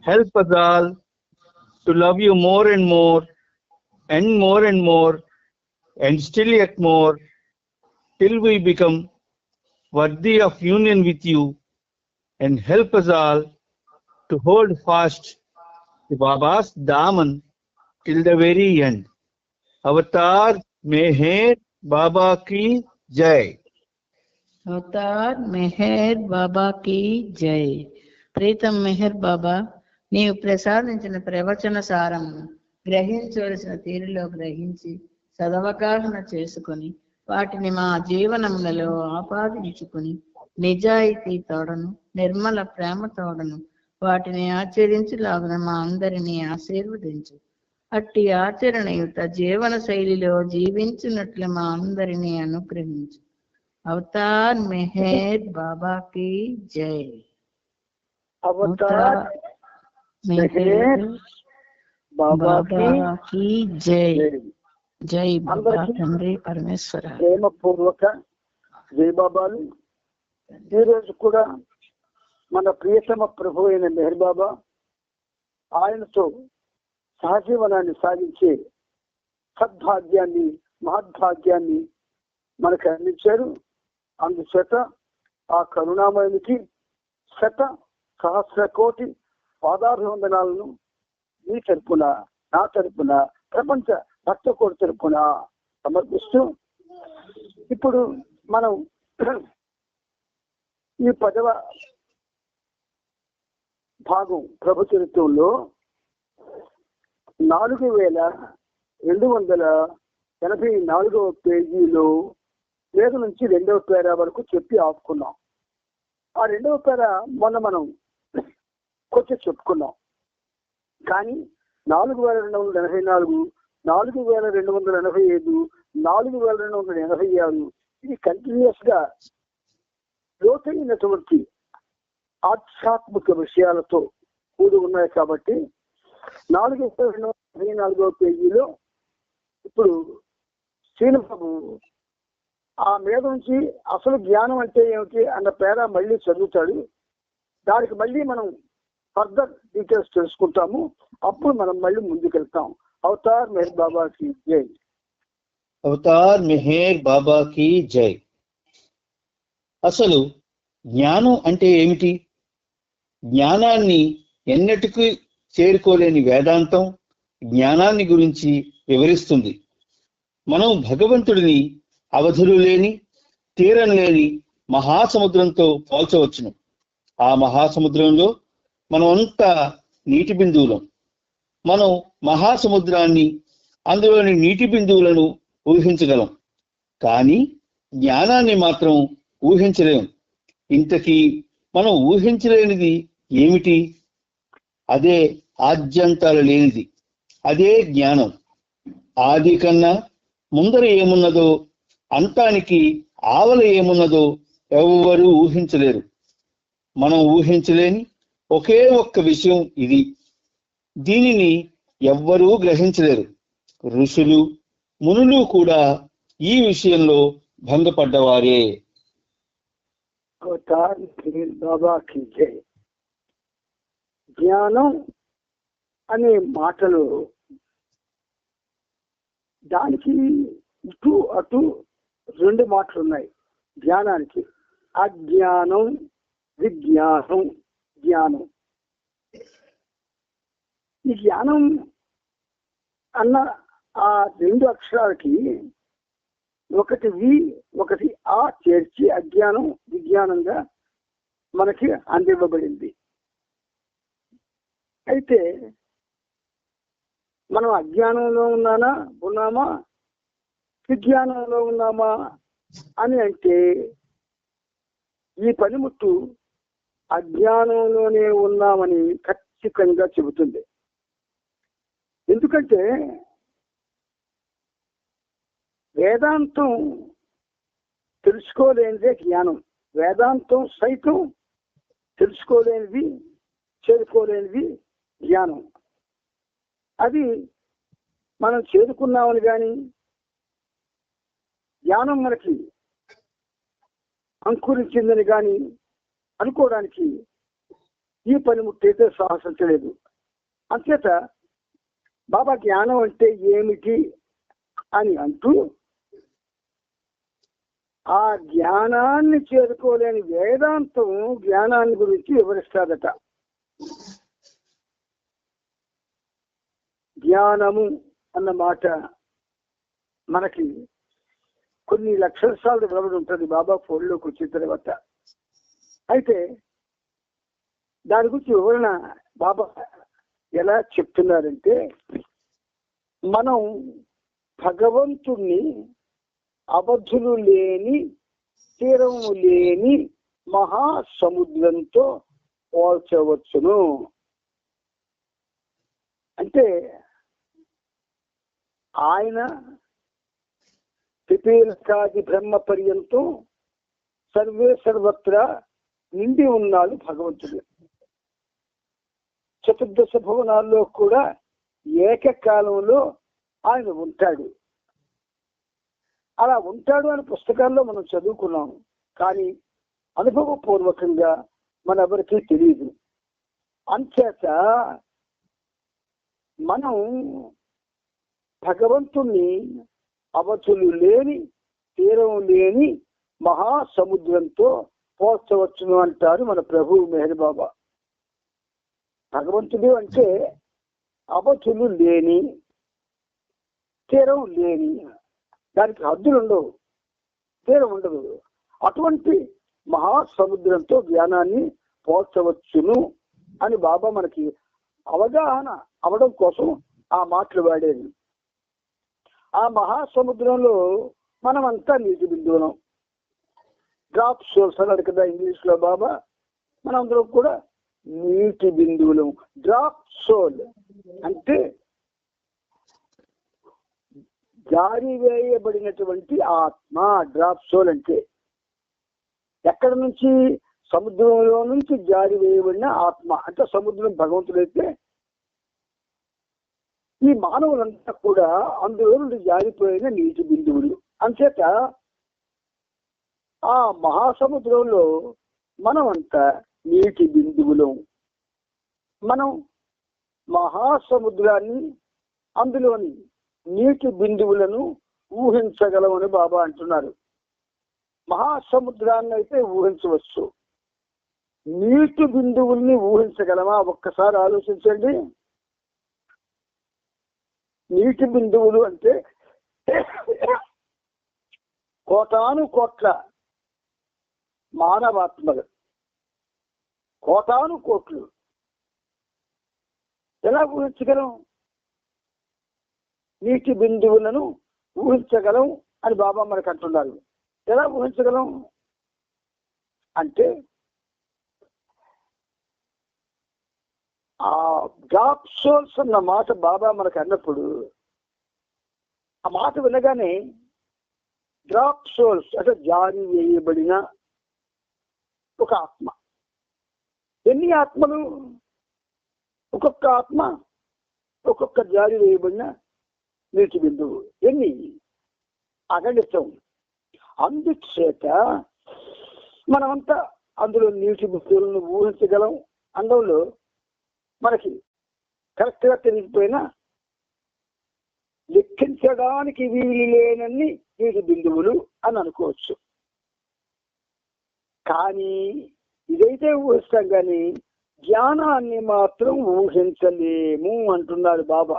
Help us all to love you more and more and more, and still yet more, till we become worthy of union with you, and help us all to hold fast to Baba's Daman till the very end. Avatar Meher Baba ki Jai. Avatar Meher బాబాకి జై. ప్రీతం మెహర్ బాబా, నీవు ప్రసాదించిన ప్రవచన సారము గ్రహించవలసిన తీరులో గ్రహించి సదవగాహన చేసుకుని వాటిని మా జీవనములలో ఆపాదించుకుని నిజాయితీ తోడను నిర్మల ప్రేమ తోడను వాటిని ఆచరించులాగున మా అందరినీ ఆశీర్వదించు. అట్టి ఆచరణయుత జీవన శైలిలో జీవించినట్లు మా అందరినీ అనుగ్రహించు. అవతార్ మెహర్ బాబాకి జై. అవతార్ మెహర్ బాబాకి జై. జై బాబా తండ్రి పరమేశ్వర. ప్రేమపూర్వక జై బాబాలు. ఈరోజు కూడా మన ప్రియతమ ప్రభు అయిన మెహర్ బాబా ఆయనతో సహజీవనాన్ని సాగించే సద్భాగ్యాన్ని మహద్భాగ్యాన్ని మనకు అందించారు. అందుచేత ఆ కరుణామయునికి శత సహస్ర కోటి పాదాభివందనాలను మీ తరపున నా తరపున ప్రపంచ భక్త కోటి తరపున సమర్పిస్తూ ఇప్పుడు మనం ఈ 10వ భాగం ప్రభు చరిత్రలో 4284వ పేజీలో పేరు నుంచి 2వ పేర వరకు చెప్పి ఆపుకున్నాం. ఆ 2వ పేర మొన్న మనం కొంచెం చెప్పుకున్నాం. కానీ 4284, 4285, 4286 ఇది కంటిన్యూస్ గా లోతైనటువంటి ఆధ్యాత్మిక విషయాలతో కూడి ఉన్నాయి. కాబట్టి 4284వ పేజీలో ఇప్పుడు శ్రీనిబాబు ఆ మీద నుంచి అసలు జ్ఞానం అంటే ఏమిటి అన్న పేర మళ్ళీ చదువుతాడు. దానికి మళ్ళీ మనం ఫర్దర్ డీటెయిల్స్ తెలుసుకుంటాము. అప్పుడు మనం మళ్ళీ ముందుకెళ్తాం. అవతార్ మెహర్ బాబాకి జై. అవతార్ మెహర్ బాబాకి జై. అసలు జ్ఞానం అంటే ఏమిటి? జ్ఞానాన్ని ఎన్నటికీ చేరుకోలేని వేదాంతం జ్ఞానాన్ని గురించి వివరిస్తుంది. మనం భగవంతుడిని అవధులు లేని తీరం లేని మహాసముద్రంతో పోల్చవచ్చును. ఆ మహాసముద్రంలో మనం అంతా నీటి బిందువులం. మనం మహాసముద్రాన్ని అందులోని నీటి బిందువులను ఊహించగలం, కానీ జ్ఞానాన్ని మాత్రం ఊహించలేం. ఇంతకీ మనం ఊహించలేనిది ఏమిటి? అదే ఆద్యంతాలు లేనిది, అదే జ్ఞానం. ఆది కన్నా ముందర ఏమున్నదో, అంతానికి ఆవల ఏమున్నదో ఎవ్వరూ ఊహించలేరు. మనం ఊహించలేని ఒకే ఒక్క విషయం ఇది. దీనిని ఎవ్వరూ గ్రహించలేరు. ఋషులు మునులు కూడా ఈ విషయంలో భంగపడ్డవారే. బాబాకి జై. జ్ఞానం అనే మాటలు దానికి ఇటు అటు 2 మాటలు ఉన్నాయి. జ్ఞానానికి అజ్ఞానం, విజ్ఞానం, జ్ఞానం. ఈ జ్ఞానం అన్న ఆ 2 అక్షరాలకి ఒకటి వి ఒకటి ఆ చేర్చి అజ్ఞానం విజ్ఞానంగా మనకి అందివ్వబడింది. అయితే మనం అజ్ఞానంలో ఉన్నామా విజ్ఞానంలో ఉన్నామా అని అంటే ఈ పనిముట్టు అజ్ఞానంలోనే ఉన్నామని ఖచ్చితంగా చెబుతుంది. ఎందుకంటే వేదాంతం తెలుసుకోలేనిదే జ్ఞానం. వేదాంతం సైతం తెలుసుకోలేనిది, చేరుకోలేనిది జ్ఞానం. అది మనం చేరుకున్నామని కానీ జ్ఞానం మనకి అంకురించిందని కానీ అనుకోవడానికి ఈ పనిముట్టయితే సాహసించలేదు. అంచేత బాబా జ్ఞానం అంటే ఏమిటి అని అంటూ ఆ జ్ఞానాన్ని చేరుకోలేని వేదాంతం జ్ఞానాన్ని గురించి వివరిస్తాదట. జ్ఞానము అన్న మాట మనకి కొన్ని లక్షల సార్లు వినబడి ఉంటుంది బాబా ఫోన్లోకి వచ్చిన తర్వాత. అయితే దాని గురించి వివరణ బాబా ఎలా చెప్తున్నారంటే, మనం భగవంతుణ్ణి అవధులు లేని తీరము లేని మహాసముద్రంతో పోల్చవచ్చును. అంటే ఆయన పిపీలకాది బ్రహ్మ పర్యంతం సర్వే సర్వత్రా నిండి ఉన్నాడు భగవంతుడు. చతుర్దశ భువనాల్లో కూడా ఏకకాలంలో ఆయన ఉంటాడు. అలా ఉంటాడు అని పుస్తకాల్లో మనం చదువుకున్నాం, కానీ అనుభవపూర్వకంగా మనెవరికీ తెలియదు. అంచేత మనం భగవంతుణ్ణి అవధులు లేని తీరం లేని మహాసముద్రంతో పోల్చవచ్చును అంటారు మన ప్రభు మెహర్ బాబా. భగవంతుడు అంటే అవధులు లేని తీరం లేని, దానికి హద్దులు ఉండవు, తీరం ఉండదు. అటువంటి మహాసముద్రంతో జ్ఞానాన్ని పోల్చవచ్చును అని బాబా మనకి అవగాహన అవడం కోసం ఆ మాటలు వాడేది. ఆ మహాసముద్రంలో మనమంతా నీటి బిందువులం, డ్రాప్ సోల్స్ అన్నాడు కదా ఇంగ్లీష్ లో బాబా. మనందరం కూడా నీటి బిందువులం. డ్రాప్ సోల్ అంటే జారి వేయబడినటువంటి ఆత్మ. డ్రాప్ సోల్ అంటే ఎక్కడి నుంచి? సముద్రంలో నుంచి జారి వేయబడిన ఆత్మ. అంటే సముద్రం భగవంతుడైతే ఈ మానవులంతా కూడా అందులో నుండి జారిపోయిన నీటి బిందువులు. అంచేత ఆ మహాసముద్రంలో మనమంతా నీటి బిందువులం. మనం మహాసముద్రాన్ని, అందులోని నీటి బిందువులను ఊహించగలమని బాబా అంటున్నారు. మహాసముద్రాన్ని అయితే ఊహించవచ్చు, నీటి బిందువుల్ని ఊహించగలమా? ఒక్కసారి ఆలోచించండి. నీటి బిందువులు అంటే కోటాను కోట్ల మానవాత్మలు, కోటాను కోట్లు. ఎలా ఊహించగలం? నీటి బిందువులను ఊహించగలం అని బాబా మనకు అంటున్నారు. ఎలా ఊహించగలం అంటే ఆ డ్రాప్ సోల్స్ అన్న మాట బాబా మనకు అన్నప్పుడు, ఆ మాట వినగానే డ్రాప్ సోల్స్ అంటే జారి వేయబడిన ఒక ఆత్మ. ఎన్ని ఆత్మలు? ఒక్కొక్క ఆత్మ ఒక్కొక్క జారి వేయబడిన నీటి బిందువు. ఎన్ని? అగణితం. అందుచేత మనమంతా అందులో నీటి బిందువులను ఊహించగలం. అందులో మనకి కరెక్ట్ గా తెలియకపోయినా లెక్కించడానికి వీలు లేనన్ని నీటి బిందువులు అని అనుకోవచ్చు. కానీ ఇదైతే ఊహిస్తాం, కానీ జ్ఞానాన్ని మాత్రం ఊహించలేము అంటున్నారు బాబా.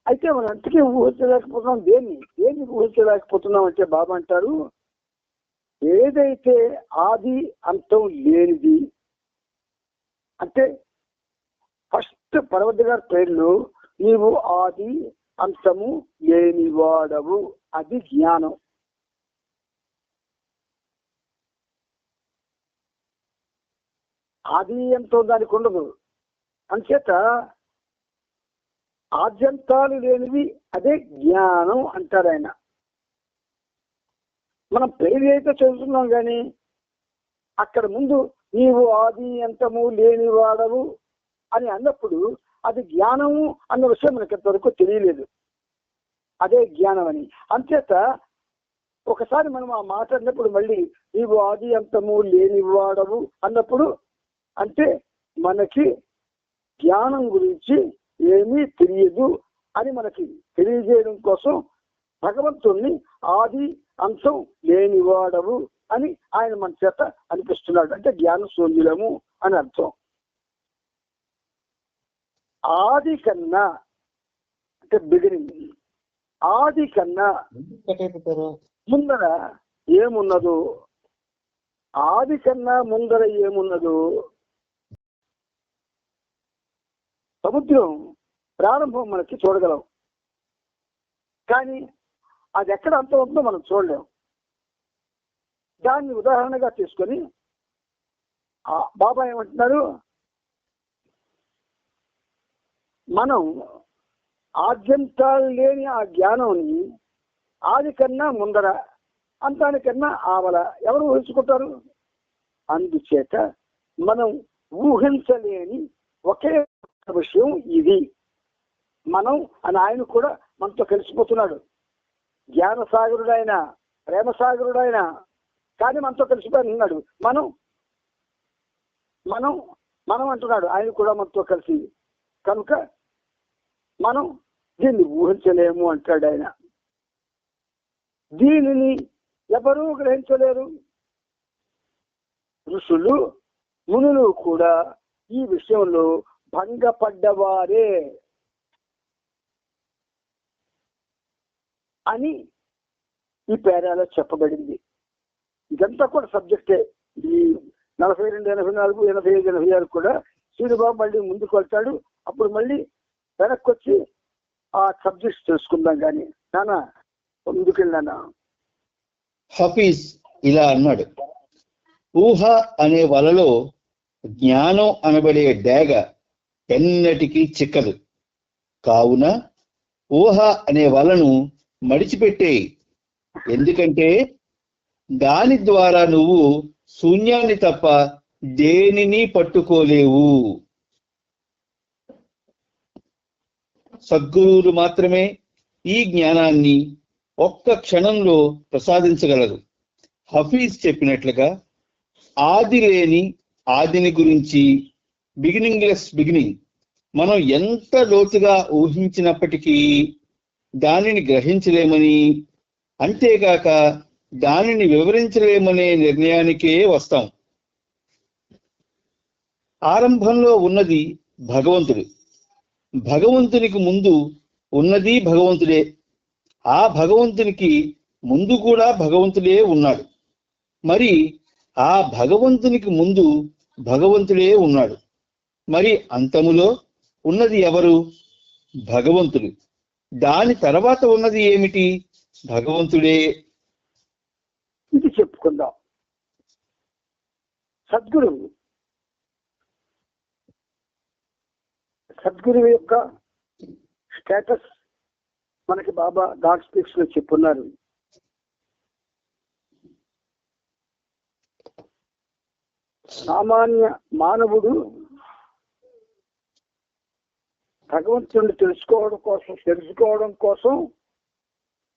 అయితే మనం అంతకే ఊహించలేకపోతున్నాం. దేన్ని ఊహించలేకపోతున్నాం అంటే బాబా అంటారు, ఏదైతే ఆది అంతం లేనిది, అంటే ఫస్ట్ పర్వత గారి పేర్లు నీవు ఆది అంతము లేనివాడవు, అది జ్ఞానం. ఆది అంతం దానికి ఉండదు. అంచేత ఆద్యంతాలు లేనివి అదే జ్ఞానం అంటారు ఆయన. మనం పేరు అయితే చదువుతున్నాం, కానీ అక్కడ ముందు నీవు ఆది అంతము లేనివాడవు అని అన్నప్పుడు అది జ్ఞానము అన్న విషయం మనకి ఇంతవరకు తెలియలేదు. అదే జ్ఞానం అని. అంచేత ఒకసారి మనం ఆ మాట అన్నప్పుడు మళ్ళీ నీవు ఆది అంతము లేనివాడవు అన్నప్పుడు అంటే మనకి జ్ఞానం గురించి ఏమీ తెలియదు అని మనకి తెలియజేయడం కోసం భగవంతుణ్ణి ఆది అంశం లేనివాడవు అని ఆయన మన చేత అనిపిస్తున్నాడు. అంటే జ్ఞాన శూన్యులము అని అర్థం. ఆది కన్నా అంటే బిగినింగ్, ఆది కన్నా ముందర ఏమున్నదో, ఆది కన్నా ముందర ఏమున్నదో సముద్రం ప్రారంభం మనకి చూడగలం, కానీ అది ఎక్కడ అంతం ఉందో మనం చూడలేం. దాన్ని ఉదాహరణగా తీసుకొని బాబా ఏమంటున్నారు, మనం ఆద్యంతాలు లేని ఆ జ్ఞానాన్ని ఆది కన్నా ముందర అంతానికన్నా ఆవల ఎవరు ఊహించుకుంటారు? అందుచేత మనం ఊహించలేని ఒకే విషయం ఇది మనం అని ఆయన కూడా మనతో కలిసిపోతున్నాడు. జ్ఞాన సాగరుడైన, ప్రేమ సాగరుడైన, కానీ మనతో కలిసిపోతున్నాడు. మనం మనం మనం అంటున్నాడు ఆయన కూడా మనతో కలిసి. కనుక మనం దీన్ని ఊహించలేము అంటాడు ఆయన. దీనిని ఎవరూ గ్రహించలేరు. ఋషులు మునులు కూడా ఈ విషయంలో భంగపడ్డవారే అని ఈ పేరాలో చెప్పబడింది. ఇదంతా కూడా సబ్జెక్టే. ఈ 42, 84, 85, 86 కూడా శ్రీబాబు మళ్ళీ ముందుకు వెళ్తాడు. అప్పుడు మళ్ళీ వెనక్కి వచ్చి ఆ సబ్జెక్ట్స్ తెలుసుకుందాం. కానీ నానా ముందుకెళ్ళానా? హఫీజ్ ఇలా అన్నాడు, ఊహ అనే వలలో జ్ఞానం అనబడే డేగ ఎన్నటికీ చిక్కదు. కావున ఊహ అనే వలను మడిచిపెట్టేయి. ఎందుకంటే దాని ద్వారా నువ్వు శూన్యాన్ని తప్ప దేనిని పట్టుకోలేవు. సద్గురువులు మాత్రమే ఈ జ్ఞానాన్ని ఒక్క క్షణంలో ప్రసాదించగలరు. హఫీజ్ చెప్పినట్లుగా ఆది లేని ఆదిని గురించి, బిగినింగ్లెస్ బిగినింగ్, మనం ఎంత లోతుగా ఊహించినప్పటికీ దానిని గ్రహించలేమని, అంతేకాక దానిని వివరించలేమనే నిర్ణయానికే వస్తాం. ఆరంభంలో ఉన్నది భగవంతుడు. భగవంతునికి ముందు ఉన్నది భగవంతుడే. ఆ భగవంతునికి ముందు కూడా భగవంతుడే ఉన్నాడు. మరి ఆ భగవంతునికి ముందు భగవంతుడే ఉన్నాడు. మరి అంతములో ఉన్నది ఎవరు? భగవంతుడు. దాని తర్వాత ఉన్నది ఏమిటి? భగవంతుడే. ఇది చెప్పుకుందాం. సద్గురువు యొక్క స్టేటస్ మనకి బాబా గాడ్ స్పీక్స్ లో చెప్పున్నారు. సామాన్య మానవుడు భగవంతుడిని తెలుసుకోవడం కోసం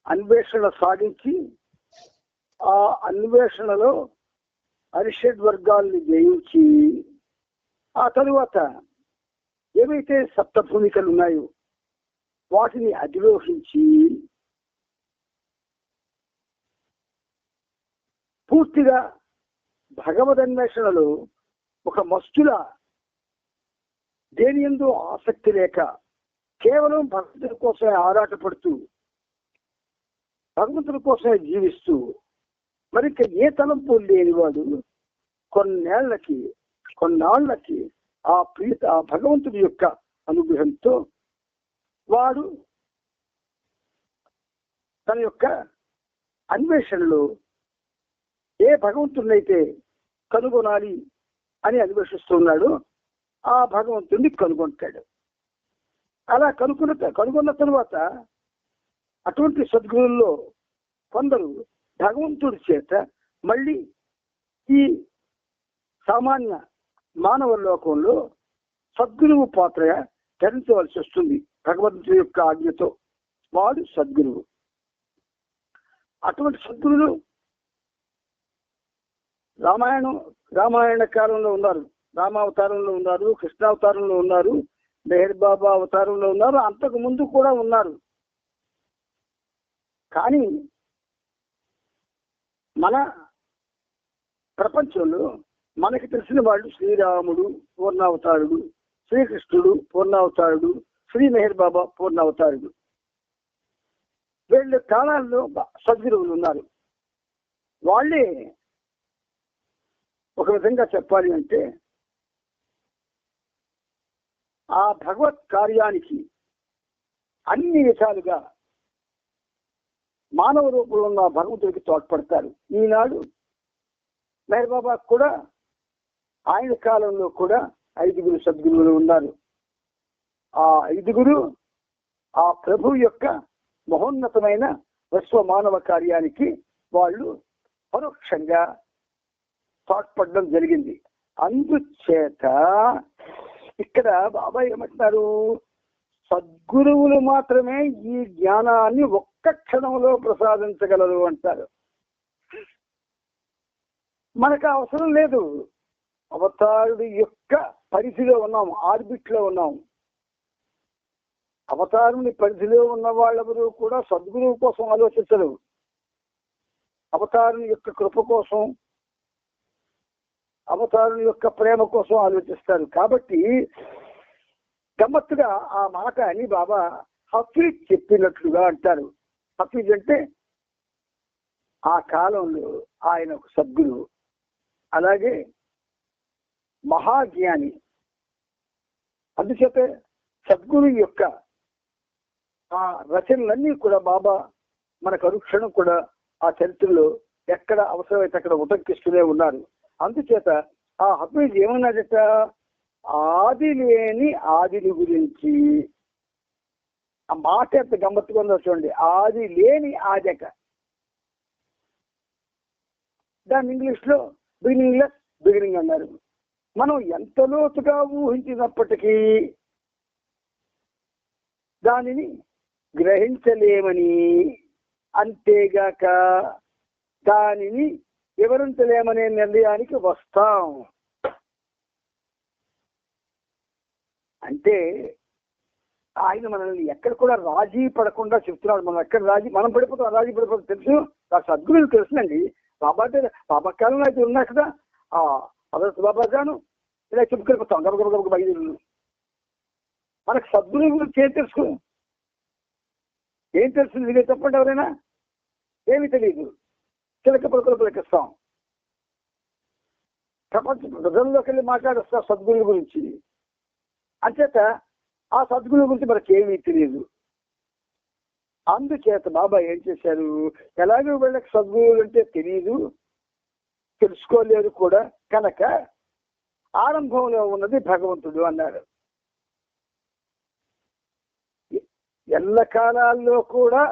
అన్వేషణ సాగించి ఆ అన్వేషణలో అరిషడ్ వర్గాల్ని జయించి ఆ తరువాత ఏవైతే సప్తభూమికలు ఉన్నాయో వాటిని అధిరోహించి పూర్తిగా భగవదన్వేషణలో ఒక మస్తుల దేని యందు ఆసక్తి లేక కేవలం భగవంతుడి కోసమే ఆరాటపడుతూ భగవంతుడి కోసమే జీవిస్తూ మరి ఇంకా ఏ తలంపు లేనివాడు కొన్నాళ్ళకి ఆ భగవంతుడి యొక్క అనుగ్రహంతో వాడు తన యొక్క అన్వేషణలో ఏ భగవంతుడినైతే కనుగొనాలి అని అన్వేషిస్తున్నాడు ఆ భగవంతుడిని కనుగొంటాడు. అలా కనుగొన్న తరువాత అటువంటి సద్గురుల్లో కొందరు భగవంతుడి చేత మళ్ళీ ఈ సామాన్య మానవ లోకంలో సద్గురువు పాత్ర ధరించవలసి వస్తుంది. భగవంతుడి యొక్క ఆజ్ఞతో వాడు సద్గురువు. అటువంటి సద్గురులు రామాయణ కాలంలో ఉన్నారు, రామావతారంలో ఉన్నారు, కృష్ణావతారంలో ఉన్నారు, మెహర్ బాబా అవతారంలో ఉన్నారు, అంతకు ముందు కూడా ఉన్నారు. కానీ మన ప్రపంచంలో మనకి తెలిసిన వాళ్ళు శ్రీరాముడు పూర్ణావతారుడు, శ్రీకృష్ణుడు పూర్ణావతారుడు, శ్రీ మెహర్ బాబా పూర్ణావతారుడు. వీళ్ళ కాలాల్లో సద్గురువులు ఉన్నారు. వాళ్ళే ఒక విధంగా చెప్పాలి అంటే ఆ భగవత్ కార్యానికి అన్ని విధాలుగా మానవ రూపంలో ఉన్న భగవంతుడికి తోడ్పడతారు. ఈనాడు మెహర్ బాబా కూడా ఆయన కాలంలో కూడా 5 సద్గురువులు ఉన్నారు. ఆ 5 ఆ ప్రభు యొక్క మహోన్నతమైన విశ్వ మానవ కార్యానికి వాళ్ళు పరోక్షంగా తోడ్పడడం జరిగింది. అందుచేత ఇక్కడ బాబా ఏమంటున్నారు, సద్గురువులు మాత్రమే ఈ జ్ఞానాన్ని ఒక్క క్షణంలో ప్రసాదించగలరు అంటారు. మనకు అవసరం లేదు. అవతారుడి యొక్క పరిధిలో ఉన్నాం, ఆర్బిట్ లో ఉన్నాం. అవతారుని పరిధిలో ఉన్న వాళ్ళెవరూ కూడా సద్గురువు కోసం ఆలోచించరు. అవతారుని యొక్క కృప కోసం, అవతారుని యొక్క ప్రేమ కోసం ఆలోచిస్తారు. కాబట్టి గమ్మత్తుగా ఆ మాట అని బాబా హఫీజ్ చెప్పినట్లుగా అంటారు. హఫీజ్ అంటే ఆ కాలంలో ఆయన ఒక సద్గురువు, అలాగే మహాజ్ఞాని. అందుచేత సద్గురు యొక్క ఆ రచనలన్నీ కూడా బాబా మనకు అనుక్షణం కూడా ఆ చరిత్రలో ఎక్కడ అవసరమైతే అక్కడ ఉటంకిస్తూనే ఉన్నారు. అందుచేత ఆ హఫీజ్ ఏమన్నాడట, ఆది లేని ఆదిని గురించి. ఆ మాట ఎంత గమ్మత్తుగా ఉందో చూడండి, ఆది లేని ఆదక. దాన్ని ఇంగ్లీష్ లో బిగినింగ్లెస్ బిగినింగ్ అన్నారు. మనం ఎంత లోతుగా ఊహించినప్పటికీ దానిని గ్రహించలేమని, అంతేగాక దానిని వివరించలేమనే నిర్ణయానికి వస్తాం. అంటే ఆయన మనల్ని ఎక్కడ కూడా రాజీ పడకుండా చెప్తున్నాడు. మనం ఎక్కడ మనం పడిపోతాం, రాజీ పడిపోతాం తెలుసు, నాకు సద్గురువులు తెలుసునండి. బాబా అంటే బాబా కాలంలో అయితే ఉన్నా కదా, అదర్ బాబా గాను ఇలా చెప్పుకెళ్ళిపోతాం గబగబ 5 రోజులు. మనకు సద్గురువు గురించి ఏం తెలుసు? ఏం తెలుసు? ఇదే చెప్పండి ఎవరైనా. ఏమీ తెలియదు, చిలక పలుకులు పలికిస్తాం. ప్రపంచ ప్రజల్లోకి వెళ్ళి మాట్లాడేస్తాం సద్గురువు గురించి. అంచేత ఆ సద్గురువు గురించి మనకి ఏమీ తెలియదు. అందుచేత బాబా ఏం చేశారు, ఎలాగో వీళ్ళకి సద్గురువులు అంటే తెలియదు, తెలుసుకోలేరు కూడా కనుక ఆరంభంలో ఉన్నది భగవంతుడు అన్నారు. ఎల్ల కాలాల్లో కూడా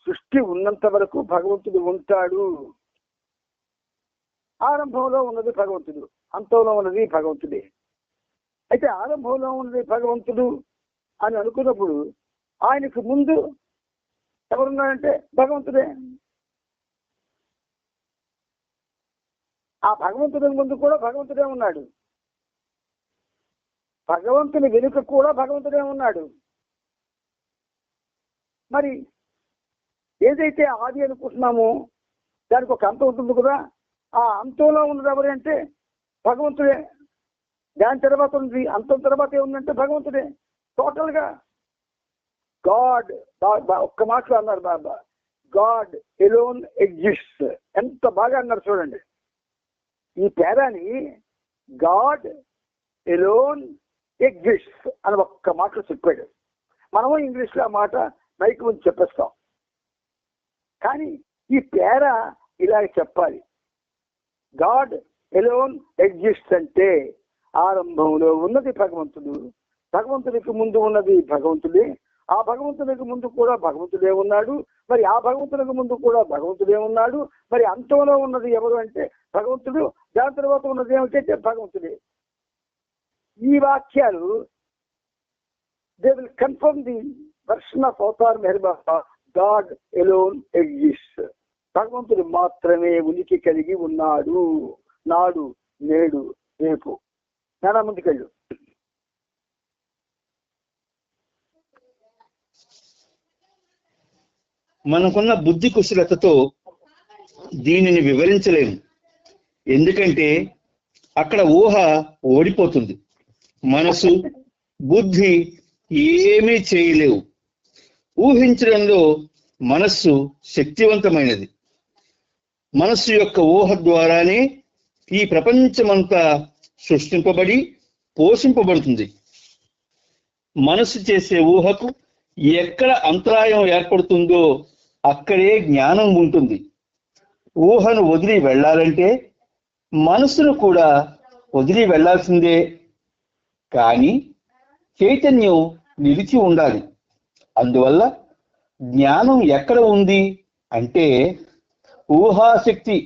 సృష్టి ఉన్నంత వరకు భగవంతుడు ఉంటాడు. ఆరంభంలో ఉన్నది భగవంతుడు, అంతంలో ఉన్నది భగవంతుడే. అయితే ఆరంభంలో ఉన్నది భగవంతుడు అని అనుకున్నప్పుడు ఆయనకు ముందు ఎవరున్నాడంటే భగవంతుడే. ఆ భగవంతుడి ముందు కూడా భగవంతుడే ఉన్నాడు, భగవంతుని వెనుక కూడా భగవంతుడే ఉన్నాడు. మరి ఏదైతే ఆది అనుకుంటున్నామో దానికి ఒక అంతం ఉంటుంది కదా. ఆ అంతంలో ఉన్నది ఎవరు అంటే భగవంతుడే. దాని తర్వాత ఉంది, అంతం తర్వాత ఏముందంటే భగవంతుడే. టోటల్ గా గాడ్, ఒక్క మాటలో అన్నారు బాబా, గాడ్ ఎలోన్ ఎగ్జిస్ట్. ఎంత బాగా అన్నారు చూడండి. ఈ పేరాని గాడ్ ఎలోన్ ఎగ్జిస్ట్ అని ఒక్క మాటలో చెప్పాడు. మనము ఇంగ్లీష్ లో ఆ మాట మైక్ ముందు చెప్పేస్తాం. కానీ ఈ పేర ఇలాగ చెప్పాలి, గాడ్ ఎలోన్ ఎగ్జిస్ట్ అంటే ఆరంభంలో ఉన్నది భగవంతుడు, భగవంతునికి ముందు ఉన్నది భగవంతుడే, ఆ భగవంతునికి ముందు కూడా భగవంతుడే ఉన్నాడు, మరి ఆ భగవంతునికి ముందు కూడా భగవంతుడే ఉన్నాడు, మరి అంతంలో ఉన్నది ఎవరు అంటే భగవంతుడు, దాని తర్వాత ఉన్నది ఏమిటంటే భగవంతుడే. ఈ వాక్యాలు they will confirm the version of Avatar Meher Baba, God alone exists. భగవంతుడు మాత్రమే ఉనికి కలిగి ఉన్నాడు, నాడు నేడు రేపు. చాలా ముందుకెళ్ళు. మనకున్న బుద్ధి కుశలతతో దీనిని వివరించలేము. ఎందుకంటే అక్కడ ఊహ ఓడిపోతుంది. మనసు, బుద్ధి ఏమీ చేయలేవు. ఊహించడంలో మనస్సు శక్తివంతమైనది. మనస్సు యొక్క ఊహ ద్వారానే ఈ ప్రపంచమంతా సృష్టింపబడి పోషింపబడుతుంది. మనస్సు చేసే ఊహకు ఎక్కడ అంతరాయం ఏర్పడుతుందో అక్కడే జ్ఞానం ఉంటుంది. ఊహను వదిలి వెళ్ళాలంటే మనస్సును కూడా వదిలి వెళ్ళాల్సిందే. కానీ చైతన్యం నిలిచి ఉండాలి. అందువల్ల జ్ఞానం ఎక్కడ ఉంది అంటే ఊహాశక్తి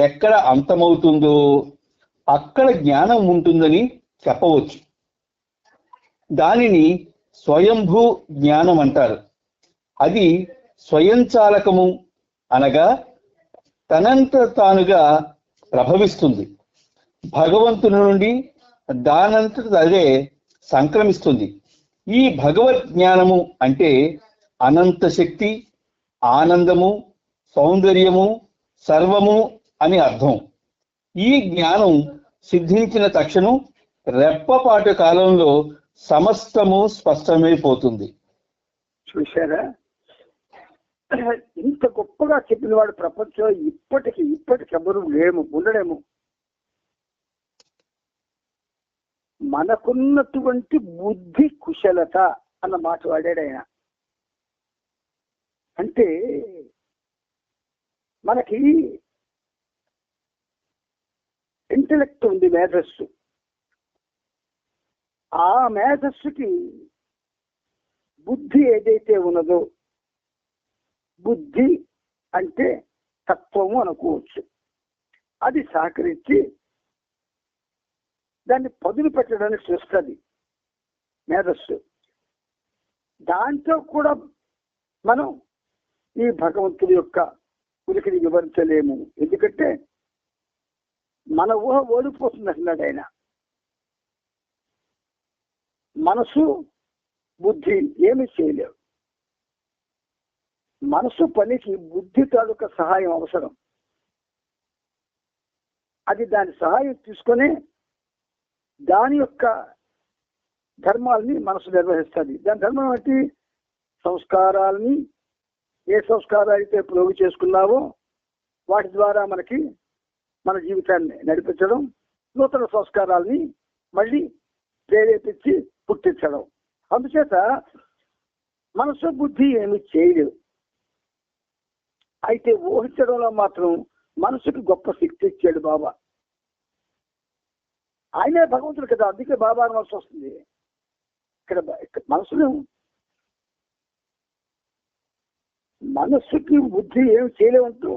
ఎక్కడ అంతమవుతుందో అక్కడ జ్ఞానం ఉంటుందని చెప్పవచ్చు. దానిని స్వయంభూ జ్ఞానం అంటారు. అది స్వయంచాలకము, అనగా తనంత తానుగా ప్రభవిస్తుంది. భగవంతుని నుండి దానంతట అదే సంక్రమిస్తుంది. ఈ భగవద్ జ్ఞానము అంటే అనంత శక్తి, ఆనందము, సౌందర్యము, సర్వము అని అర్థం. ఈ జ్ఞానం సిద్ధించిన తక్షణం రెప్పపాటు కాలంలో సమస్తము స్పష్టమైపోతుంది. చూశారా, ఇంత గొప్పగా చెప్పిన వాడు ప్రపంచంలో ఇప్పటికి ఎవరు ఉండలేము. మనకున్నటువంటి బుద్ధి కుశలత అన్న మాట వాడాడు ఆయన. అంటే మనకి ఇంటెలెక్ట్ ఉంది, మేధస్సు. ఆ మేధస్సుకి బుద్ధి ఏదైతే ఉన్నదో, బుద్ధి అంటే తత్వము అనుకోవచ్చు, అది సహకరించి దాన్ని పదులు పెట్టడానికి చూస్తుంది మేధస్సు. దాంతో కూడా మనం ఈ భగవంతుడి యొక్క ఉనికిని వివరించలేము. ఎందుకంటే మన ఊహ ఓడిపోతుంది అన్నాడు ఆయన. మనసు, బుద్ధి ఏమి చేయలేవు. మనసు పనికి బుద్ధి తాలూకా సహాయం అవసరం. అది దాని సహాయం తీసుకొని దాని యొక్క ధర్మాలని మనసు నిర్వహిస్తుంది. దాని ధర్మం అంటే సంస్కారాలని, ఏ సంస్కారాలు అయితే ప్రోగు చేసుకున్నావో వాటి ద్వారా మనకి మన జీవితాన్ని నడిపించడం, నూతన సంస్కారాలని మళ్ళీ ప్రేరేపించి పుట్టించడం. అందుచేత మనసు, బుద్ధి ఏమి చేయలేవు. అయితే ఊహించడంలో మాత్రం మనసుకి గొప్ప శక్తి ఇచ్చాడు బాబా. ఆయనే భగవంతుడు కదా, అందుకే బాబా అనవలసి వస్తుంది. ఇక్కడ మనస్సుకి బుద్ధి ఏమి చేయలేమంటూ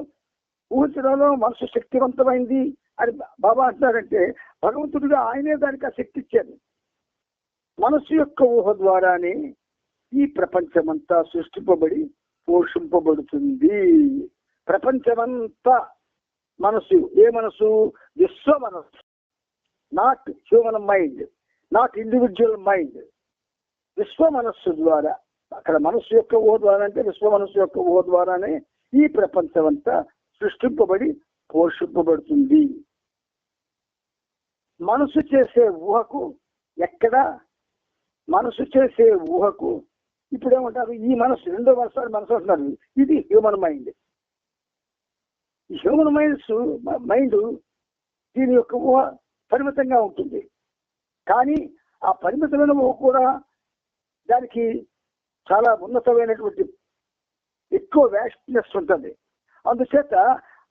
ఊహించడంలో మనసు శక్తివంతమైంది అని బాబా అంటున్నారంటే భగవంతుడిగా ఆయనే దానికి ఆ శక్తి ఇచ్చాడు. మనస్సు యొక్క ఊహ ద్వారానే ఈ ప్రపంచమంతా సృష్టింపబడి పోషింపబడుతుంది. ప్రపంచమంతా మనసు, ఏ మనసు? విశ్వ మనస్సు, not human mind, not individual mind. విశ్వ మనస్సు ద్వారా, అక్కడ మనస్సు యొక్క ఊహ ద్వారా అంటే విశ్వ మనస్సు యొక్క ఊహ ద్వారానే ఈ ప్రపంచం అంతా సృష్టింపబడి పోషింపబడుతుంది. మనసు చేసే ఊహకు మనసు చేసే ఊహకు ఇప్పుడేమంటారు, ఈ మనసు, రెండో మనసు అంటున్నారు, ఇది హ్యూమన్ మైండ్. ఈ హ్యూమన్ మైండ్ దీని యొక్క ఊహ పరిమితంగా ఉంటుంది. కానీ ఆ పరిమితమైన ఊహ కూడా దానికి చాలా ఉన్నతమైనటువంటి ఎక్కువ వ్యాస్ట్నెస్ ఉంటుంది. అందుచేత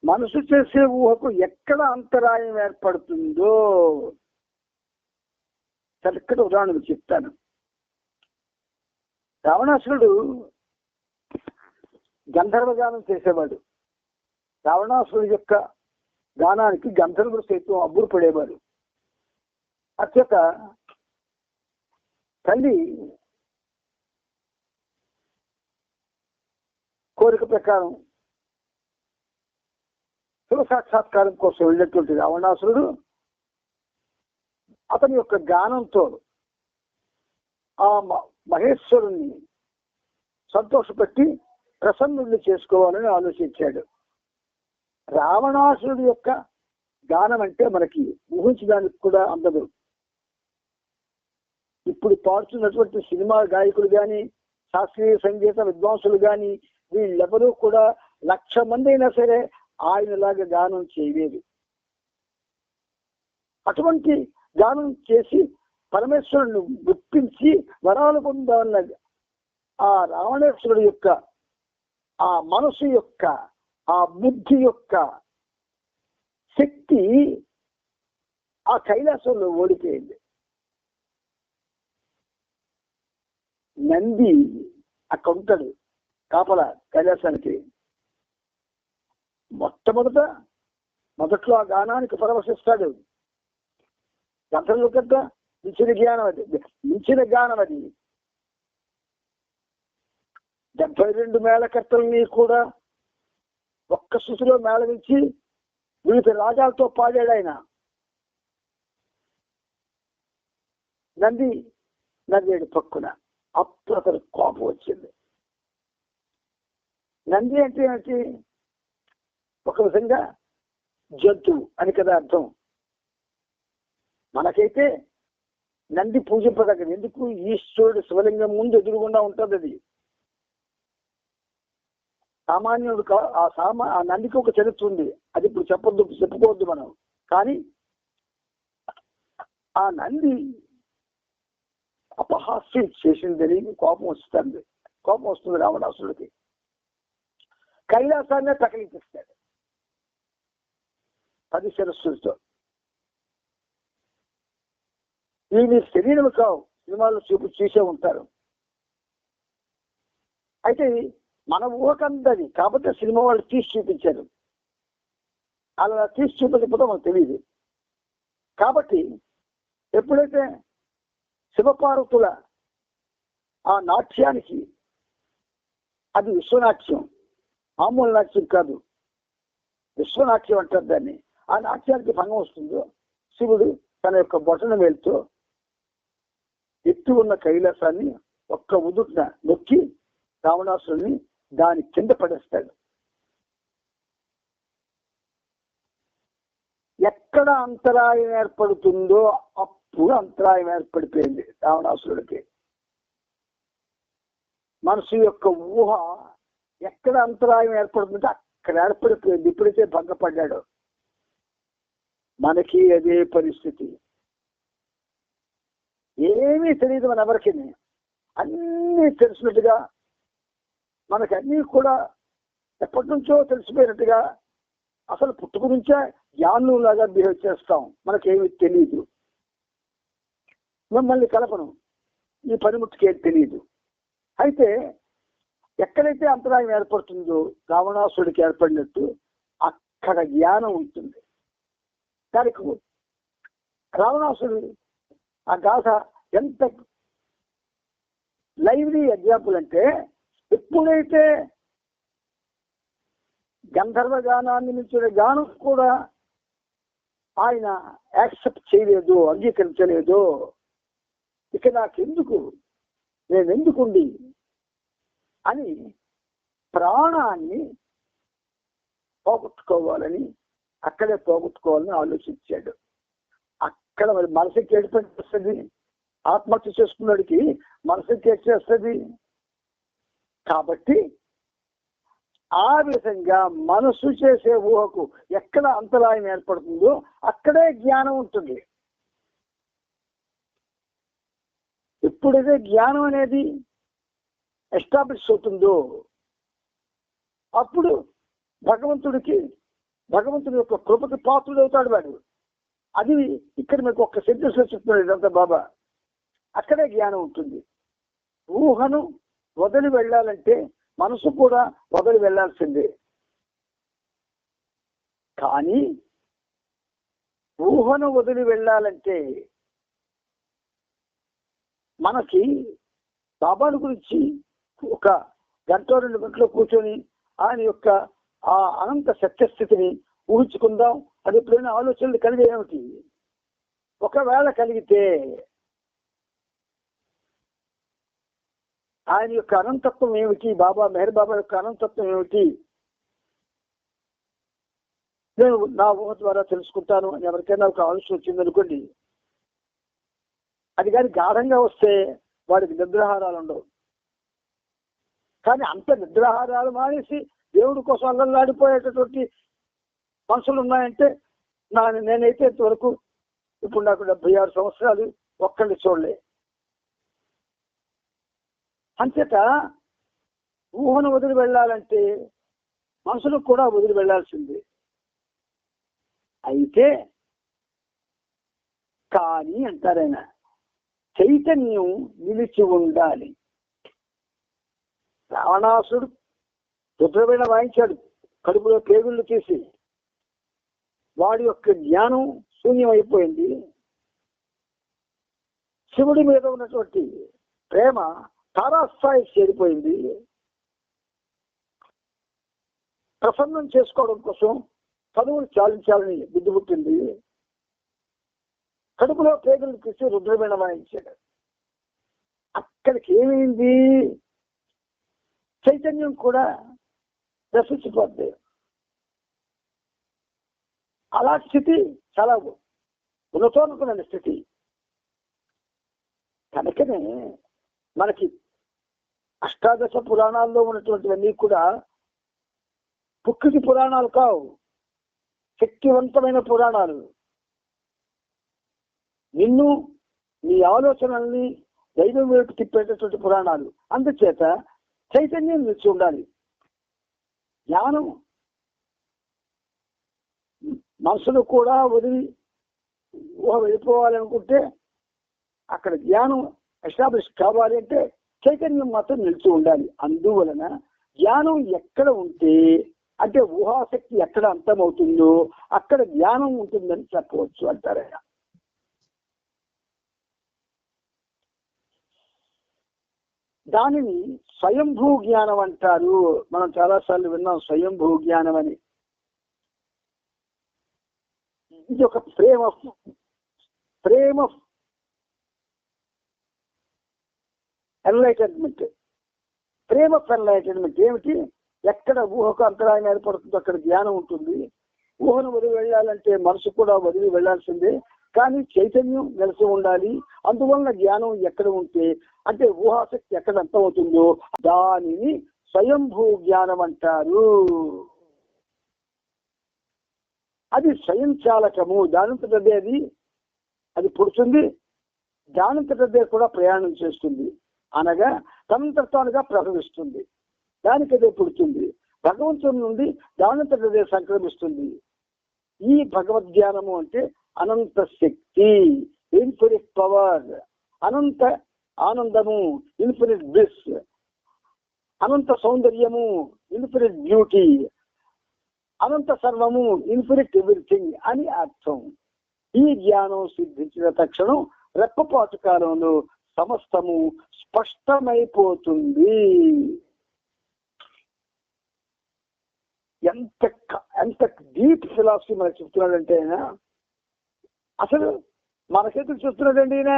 మనసు చేసే ఊహకు ఎక్కడ అంతరాయం ఏర్పడుతుందో చక్కటి ఉదాహరణ చెప్తాను. రావణాసురుడు గంధర్వ గానం చేసేవాడు. రావణాసురుడు యొక్క గానానికి గంధర్వుడు సైతం అబ్బురు పడేవాడు. అత్యత తల్లి కోరిక ప్రకారం శివ సాక్షాత్కారం కోసం వెళ్ళినటువంటి రావణాసురుడు అతని యొక్క గానంతో ఆ మహేశ్వరుణ్ణి సంతోషపెట్టి ప్రసన్నుడిని చేసుకోవాలని ఆలోచించాడు. రావణాసురుడి యొక్క గానం అంటే మనకి ఊహించడానికి కూడా అందదు. ఇప్పుడు పాడుతున్నటువంటి సినిమా గాయకులు కానీ, శాస్త్రీయ సంగీత విద్వాంసులు కానీ వీళ్ళెవరూ కూడా 1,00,000 మంది అయినా సరే ఆయనలాగా గానం చేయలేదు. అటువంటి గానం చేసి పరమేశ్వరుని గుర్తించి వరాలు పొందాలన్న ఆ రావణేశ్వరుడు యొక్క ఆ మనసు యొక్క ఆ బుద్ధి యొక్క శక్తి ఆ కైలాసంలో ఓడిపోయింది. నంది అక్కడ ఉంటాడు కాపల కైలాసానికి. మొదట్లో ఆ గానానికి పరవశిస్తాడు. గంటల కంటే మించిన గానం అది. 72 మేళకర్తల్ని కూడా ఒక్క శృతిలో మేళవించి వివిధ రాగాలతో పాడాడు ఆయన. నంది నవ్వేడు పక్కున. అప్పుడు అతను కోపం వచ్చింది. నంది అంటే ఏంటి? ఒక విధంగా జంతువు అని కదా అర్థం. మనకైతే నంది పూజింపదగ్గది. ఎందుకు? ఈశ్వరుడు శివలింగం ముందు ఎదురుగుండా ఉంటుంది. అది సామాన్యుడు ఆ నందికి ఒక చరిత్ర ఉంది. అది ఇప్పుడు చెప్పుకోవద్దు మనం. కానీ ఆ నంది అపహాస్యం చేసిందని కోపం వస్తుంది రావణాసురుడికి. కైలాసాన్నే తగిలించేస్తాడు 10 శిరస్సులతో. ఇవి శరీరం కావు, సినిమాల్లో చూసే ఉంటారు. అయితే మన ఊహకందది కాబట్టి సినిమా వాళ్ళు తీసి చూపించారు. అలా తీసి చూపించకపోతే మనకు తెలియదు. కాబట్టి ఎప్పుడైతే శివపార్వతుల ఆ నాట్యానికి, అది విశ్వనాట్యం, మామూలు నాట్యం కాదు, విశ్వనాట్యం అంటారు దాన్ని. ఆ నాట్యానికి భంగం వస్తుందో శివుడు తన యొక్క బొటన వేలుతో ఎత్తు ఉన్న కైలాసాన్ని ఒక్క ఉదుట్న నొక్కి రావణాసురుని దాని కింద పడేస్తాడు. ఎక్కడ అంతరాయం ఏర్పడుతుందో అప్పుడు అంతరాయం ఏర్పడిపోయింది రావణాసురుడికి. మనసు యొక్క ఊహ ఎక్కడ అంతరాయం ఏర్పడుతుందో అక్కడ ఏర్పడిపోయింది. ఎప్పుడైతే భంగపడ్డాడో మనకి అదే పరిస్థితి. ఏమీ తెలియదు మన ఎవరికి. అన్నీ తెలిసినట్టుగా, మనకి అన్నీ కూడా ఎప్పటి నుంచో తెలిసిపోయినట్టుగా, అసలు పుట్టుక నుంచే జ్ఞానులాగా బిహేవ్ చేస్తాం. మనకేమీ తెలియదు. మిమ్మల్ని కలపను, ఈ పనిముట్టుకి ఏం తెలియదు. అయితే ఎక్కడైతే అంతరాయం ఏర్పడుతుందో రావణాసుడికి ఏర్పడినట్టు అక్కడ జ్ఞానం ఉంటుంది. దానికి రావణాసుడు ఆ గాథ ఎంత లైవ్లీ ఎగ్జాంపుల్ అంటే, ఎప్పుడైతే గంధర్వ గానాన్ని మించిన గానం కూడా ఆయన యాక్సెప్ట్ చేయలేదు, అంగీకరించలేదు. ఇక నాకెందుకు, నేనెందుకుండి అని ప్రాణాన్ని పోగొట్టుకోవాలని, అక్కడే పోగొట్టుకోవాలని ఆలోచించాడు. అక్కడ మరి మనసుకి ఏడిపేస్తుంది. ఆత్మహత్య చేసుకున్నాడికి మనసుకి ఏడ్చేస్తుంది. కాబట్టి ఆ విధంగా మనసు చేసే ఊహకు ఎక్కడ అంతరాయం ఏర్పడుతుందో అక్కడే జ్ఞానం ఉంటుంది. ఎప్పుడైతే జ్ఞానం అనేది ఎస్టాబ్లిష్ అవుతుందో అప్పుడు భగవంతుడి యొక్క కృపకి పాత్రుడు అవుతాడు వాడు. అది ఇక్కడ మీకు ఒక్క సెంటెన్స్ లో చెప్తున్నాడు ఇదంతా బాబా. అక్కడే జ్ఞానం ఉంటుంది. ఊహను వదిలి వెళ్ళాలంటే మనసు కూడా వదిలి వెళ్ళాల్సిందే. కానీ ఊహను వదిలి వెళ్ళాలంటే మనకి బాబాను గురించి ఒక 1-2 గంటలు కూర్చొని ఆయన యొక్క ఆ అనంత సత్యస్థితిని ఊహించుకుందాం. అది ఎప్పుడైనా ఆలోచనలు కలిగేమిటి? ఒకవేళ కలిగితే ఆయన యొక్క అనంతత్వం ఏమిటి, మెహర్ బాబా యొక్క అనంతత్వం ఏమిటి నేను నా ఊహ ద్వారా తెలుసుకుంటాను అని ఎవరికైనా ఒక ఆలోచన వచ్చిందనుకోండి, అది కానీ గాఢంగా వస్తే వాడికి నిద్రాహారాలు ఉండవు. కానీ అంత నిద్రాహారాలు మానేసి దేవుడి కోసం అల్లల్లాడిపోయేటటువంటి మనుషులు ఉన్నాయంటే నేనైతే ఇంతవరకు ఇప్పుడు నాకు 76 సంవత్సరాలు ఒక్కడిని చూడలే. అంచేత ఊహను వదిలి వెళ్ళాలంటే మనసును కూడా వదిలి వెళ్ళాల్సింది. అయితే కానీ అంటారైనా చైతన్యం నిలిచి ఉండాలి. రావణాసుడు రుద్రవీణ వాయించాడు, కడుపులో పేగుళ్ళు తీసి. వాడి యొక్క జ్ఞానం శూన్యమైపోయింది. శివుడి మీద ఉన్నటువంటి ప్రేమ తారాస్థాయికి చేరిపోయింది. ప్రసన్నం చేసుకోవడం కోసం చదువులు చాలించాలని బుద్ధి పుట్టింది. కడుపులో పేగులు తీసి రుద్రవీణ వాయించాడు. అక్కడికి ఏమైంది? చైతన్యం కూడా నశించిపోద్ది. అలాంటి స్థితి చాలా ఉన్నతోన్నతమైన స్థితి. కనుకనే మనకి అష్టాదశ పురాణాల్లో ఉన్నటువంటివన్నీ కూడా పుక్కిటి పురాణాలు కావు, శక్తివంతమైన పురాణాలు. నిన్ను నీ ఆలోచనల్ని దైవం వైపు తిప్పేటటువంటి పురాణాలు. అందుచేత చైతన్యం నిలిచి ఉండాలి. జ్ఞానం మనసును కూడా వదిలి ఊహ వెళ్ళిపోవాలనుకుంటే అక్కడ జ్ఞానం ఎస్టాబ్లిష్ కావాలి అంటే చైతన్యం మాత్రం నిలిచి ఉండాలి. అందువలన జ్ఞానం ఎక్కడ ఉంటే అంటే ఊహాశక్తి ఎక్కడ అంతమవుతుందో అక్కడ జ్ఞానం ఉంటుందని చెప్పవచ్చు అంటారు. దానిని స్వయంభూ జ్ఞానం అంటారు. మనం చాలాసార్లు విన్నాం స్వయంభూ జ్ఞానం అని. ఇది ఒక ప్రేమ ఎన్లైటన్మెంట్. ప్రేమ ఎన్లైటన్మెంట్ ఏమిటి? ఎక్కడ ఊహకు అంతరాయం ఏర్పడుతుందో అక్కడ జ్ఞానం ఉంటుంది. ఊహను వదిలి వెళ్ళాలంటే మనసు కూడా వదిలి వెళ్లాల్సిందే. కానీ చైతన్యం నిలిచి ఉండాలి. అందువలన జ్ఞానం ఎక్కడ ఉంటే అంటే ఊహాశక్తి ఎక్కడ అంతమవుతుందో దానిని స్వయంభూ జ్ఞానం అంటారు. అది స్వయంచాలకము. దానంతటదే అది పుడుతుంది, దానంతటదే కూడా ప్రయాణం చేస్తుంది. అనగా తనంతటానుగా ప్రవహిస్తుంది, దానికదే పుడుతుంది. భగవంతుని నుండి దానంతటదే సంక్రమిస్తుంది. ఈ భగవద్జ్ఞానము అంటే అనంత శక్తి, ఇన్ఫినిట్ పవర్, అనంత ఆనందము, ఇన్ఫినిట్ బ్లిస్, అనంత సౌందర్యము, ఇన్ఫినిట్ బ్యూటీ, అనంత సర్వము, ఇన్ఫినిట్ ఎవ్రీథింగ్ అని అర్థం. ఈ జ్ఞానం సిద్ధించిన తక్షణం రెప్పపాటు కాలంలో సమస్తము స్పష్టమైపోతుంది. ఎంత డీప్ ఫిలాసఫీ మనకు చెప్తున్నాడంటే ఆయన అసలు మనకెందుకు చెప్తున్నాడండి ఈయన?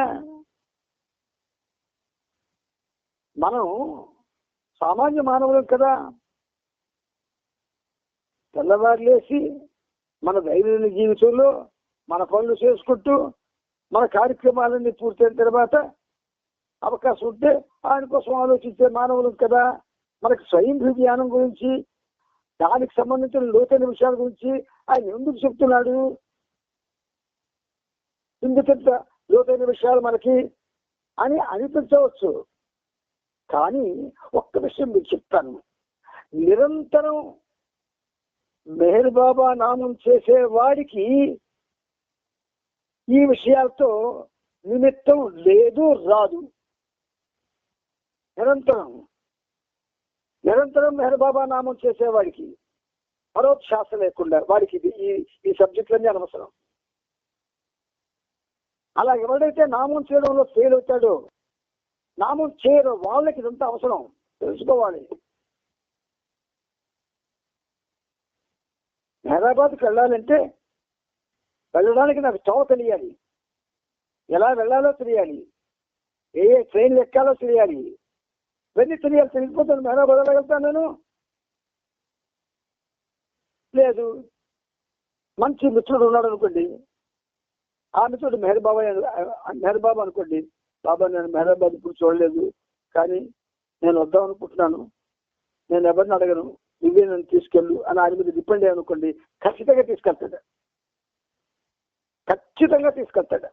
మనం సామాన్య మానవులం కదా. తెల్లవారు లేచి మన దైనందిన జీవితంలో మన పనులు చేసుకుంటూ మన కార్యక్రమాలన్నీ పూర్తయిన తర్వాత అవకాశం ఉంటే ఆయన కోసం ఆలోచించే మానవులం కదా. మనకి స్వయంభూ జ్ఞానం గురించి, దానికి సంబంధించిన లోతైన విషయాల గురించి ఆయన ఎందుకు చెప్తున్నాడు? ఎందుకంత లోతైన విషయాలు మనకి అని అనిపించవచ్చు. కానీ ఒక్క విషయం మీకు చెప్తాను. నిరంతరం మెహర్ బాబా నామం చేసే వాడికి ఈ విషయాలతో నిమిత్తం లేదు, రాదు. నిరంతరం మెహర్ బాబా నామం చేసేవాడికి పరోక్షాస లేకుండా వాడికి ఈ సబ్జెక్టులన్నీ అనవసరం. అలా ఎవరైతే నామం చేయడంలో ఫెయిల్ అవుతాడో, నామం చేయడం వాళ్ళకి ఇదంతా అవసరం తెలుసుకోవాలి. హైదరాబాద్కి వెళ్ళాలంటే వెళ్ళడానికి నాకు చోవ తెలియాలి, ఎలా వెళ్ళాలో తెలియాలి, ఏ ట్రైన్లు ఎక్కాలో తెలియాలి, ఇవన్నీ తెలియాలి. తెలిసిపోతాను హైదరాబాద్ వెళ్ళగలుగుతాను నేను? లేదు. మంచి మిత్రుడు ఉన్నాడు అనుకోండి, ఆ మిత్రుడు మెహర్ బాబా అనుకోండి. బాబా నేను మెహరాబాద్ ఇప్పుడు చూడలేదు, కానీ నేను వద్దాం అనుకుంటున్నాను, నేను ఎవరిని అడగను, నువ్వే నన్ను తీసుకెళ్ళు అని ఆయన మీద డిపెండ్ అయ్యి అనుకోండి, ఖచ్చితంగా తీసుకెళ్తాడు, ఖచ్చితంగా తీసుకెళ్తాడు.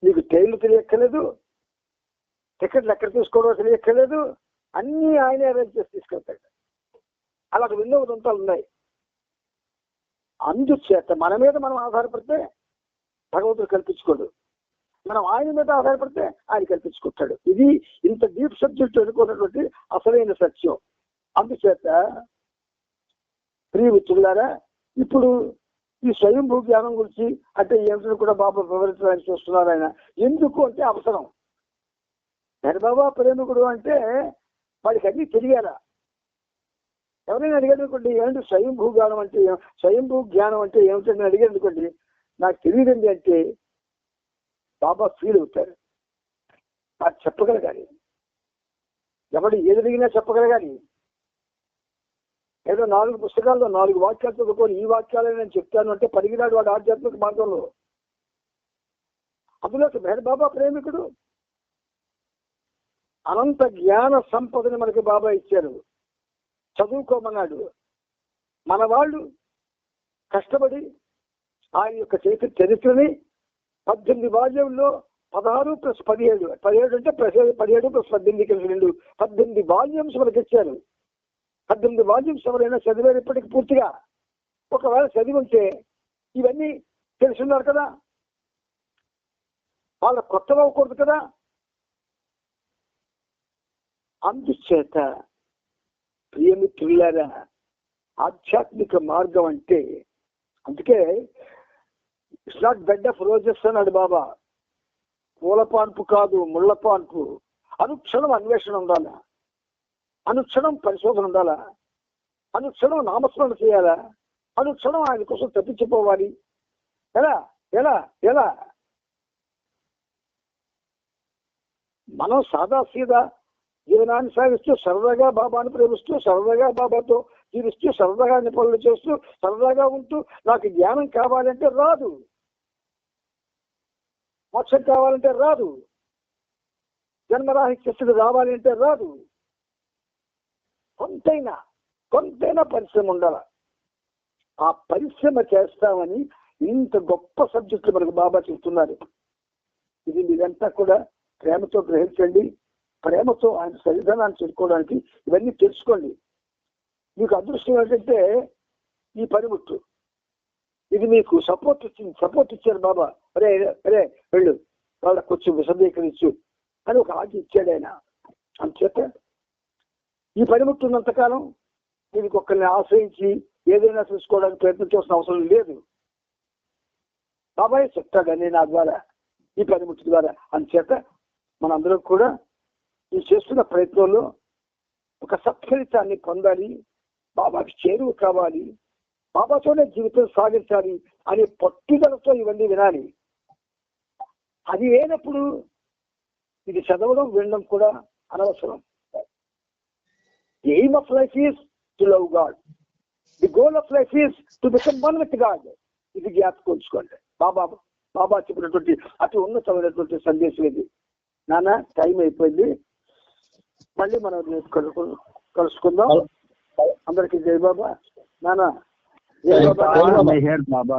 నీకు ట్రైన్లు తెలియక్కర్లేదు, టికెట్లు ఎక్కడ తీసుకోవడో తెలియక్కర్లేదు, అన్నీ ఆయనే అరేంజ్ చేసి తీసుకెళ్తాడు. అలాంటి ఎన్నో ఉదంతాలు ఉన్నాయి. అందుచేత మన మీద మనం ఆధారపడితే భగవంతుడు కల్పించుకోడు, మనం ఆయన మీద ఆధారపడితే ఆయన కల్పించుకుంటాడు. ఇది ఇంత డీప్ సబ్జెక్ట్ అనుకున్నటువంటి అసలైన సత్యం. అందుచేత ప్రియ మిత్రులారా, ఇప్పుడు ఈ స్వయంభూ జ్ఞానం గురించి అంటే ఏమిటో కూడా బాబా వివరించడానికి చూస్తున్నారు. ఆయన ఎందుకు అంటే అవసరం. బాబా ప్రేమికుడు అంటే వాడికి అన్నీ తెలియాలా. ఎవరైనా అడిగాడు అనుకోండి, ఏమంటే స్వయంభూ జ్ఞానం అంటే స్వయంభూ జ్ఞానం అంటే ఏమిటని అడిగాడు అనుకోండి, నాకు తెలియదండి అంటే బాబా ఫీల్ అవుతారు. అది చెప్పగలగాలి, ఎవడు ఏది అడిగినా చెప్పగలగాలి. ఏదో 4 పుస్తకాల్లో 4 వాక్యాలు చదువుకొని ఈ వాక్యాలే నేను చెప్తాను అంటే పడిగినాడు వాడు ఆధ్యాత్మిక మార్గంలో. అందులో మెహర్ బాబా ప్రేమికుడు. అనంత జ్ఞాన సంపదని మనకి బాబా ఇచ్చారు, చదువుకోమన్నాడు. మన వాళ్ళు కష్టపడి ఆయన యొక్క చరిత్రని 18 వాల్యంలో 16 + 17 17 అంటే 17 + 18 కలిసి 2 18 వాల్యూమ్స్ మనకి ఇచ్చారు. 18 వాల్యూమ్స్ ఎవరైనా చదివారు ఇప్పటికి పూర్తిగా? ఒకవేళ చదివి ఉంటే ఇవన్నీ తెలుసున్నారు కదా, వాళ్ళ కొత్తగా అవ్వకూడదు కదా. అందుచేత ప్రియమిత్రులారా, ఆధ్యాత్మిక మార్గం అంటే అందుకే it's not bed of roses అన్నాడు బాబా. పూల పాన్పు కాదు, ముళ్ళ పాన్పు. అనుక్షణం అన్వేషణ ఉండాలా, అనుక్షణం పరిశోధన ఉండాలా, అనుక్షణం నామస్మరణ చేయాలా, అనుక్షణం ఆయన కోసం తప్పించిపోవాలి. ఎలా ఎలా ఎలా మనం సాదా సీదా జీవనాన్ని సాగిస్తూ సరదాగా బాబాను ప్రేమిస్తూ సరదాగా బాబాతో జీవిస్తూ సరదాగా అన్ని పనులు చేస్తూ సరదాగా ఉంటూ నాకు జ్ఞానం కావాలంటే రాదు, మోక్షం కావాలంటే రాదు, జన్మరాహిత్య స్థితి రావాలి అంటే రాదు. కొంతైనా పరిశ్రమ ఉండాలి. ఆ పరిశ్రమ చేస్తామని ఇంత గొప్ప సబ్జెక్టులు మనకు బాబా చెప్తున్నారు. ఇది మీరంతా కూడా ప్రేమతో గ్రహించండి, ప్రేమతో ఆయన సన్నిధానాన్ని చేరుకోవడానికి ఇవన్నీ తెలుసుకోండి. మీకు అదృష్టం ఏంటంటే ఈ పనిముట్టు, ఇది మీకు సపోర్ట్ ఇచ్చారు బాబా. అరే అరే వెళ్ళు, వాళ్ళకి కొంచెం విశదీకరించు అని ఒక ఆజ్ఞ ఇచ్చాడు ఆయన. అందుచేత ఈ పనిముట్టు ఉన్నంతకాలం దీనికి ఒక్కరిని ఆశ్రయించి ఏదైనా తెలుసుకోవడానికి ప్రయత్నం చేసిన అవసరం లేదు. బాబాయ్ చెప్తాడని నా ద్వారా, ఈ పనిముట్టు ద్వారా. అందుచేత మనందరం కూడా ఈ చేస్తున్న ప్రయత్నంలో ఒక సత్ఫలితాన్ని పొందాలి, బాబాకి చేరువ కావాలి, బాబాతోనే జీవితం సాగించాలి అనే పట్టుదలతో ఇవన్నీ వినాలి. అది లేనప్పుడు ఇది చదవడం వినడం కూడా అనవసరం. The aim of life is to love God. The goal of life is to become one with God. ఇది జ్ఞాపకం ఉంచుకోండి. బాబా చెప్పినటువంటి అతి ఉన్నతమైనటువంటి సందేశం ఇది. నాన్న టైం అయిపోయింది, మళ్ళీ మనం కలుసుకుందాం. అందరికీ జై బాబా. నాన్న జై బాబా.